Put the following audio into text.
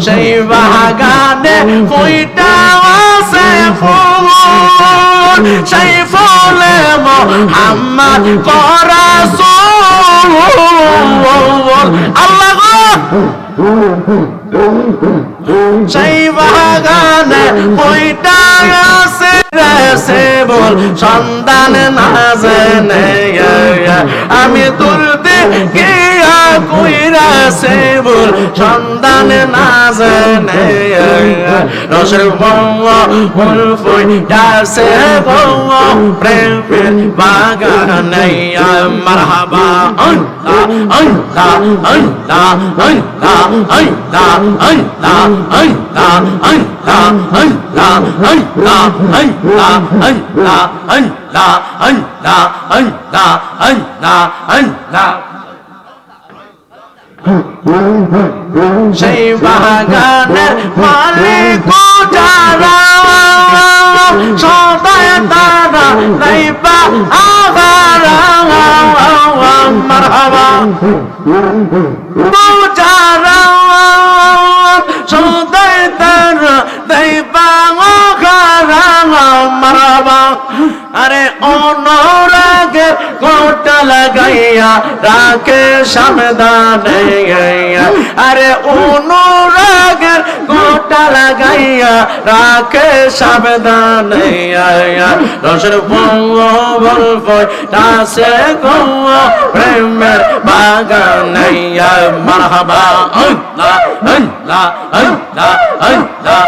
সেই বাগানে ফুইটা আছে ফুল, সেই ফুলে মোহাম্মদ রাসূল। আল্লাহ গো সেই বাগানে ফুইটা আছে সে বল সন্তান না জেনে আমি তুলতে গিয়া কইরা সে বল সন্তান না জেনে রসের ফুল ফুইটা সে প্রেমের বাগানে মারহাবা আল্লাহ আল্লাহ আল্লাহ আল্লাহ আল্লাহ আল্লাহ আল্লাহ আল্লাহ আল্লাহ আল্লাহ আল্লাহ আল্লাহ আল্লাহ আল্লাহ আল্লাহ আল্লাহ আল্লাহ সেই বাগানের মালিক যারা সদাই তারা নাইবা আগারা মারহাবা যারা সদাই তারা নাইবা আগারা মারহাবা। আরে অনুরাগে গোটা লাগাইয়া রাখে সাবধানে, আরে অনুরাগের গোটা লাগাইয়া রাখে সাবধানে রসের বল ফোটাছে গো প্রেমের বাগানে মারহাবা আল্লাহ আল্লাহ আল্লাহ আল্লাহ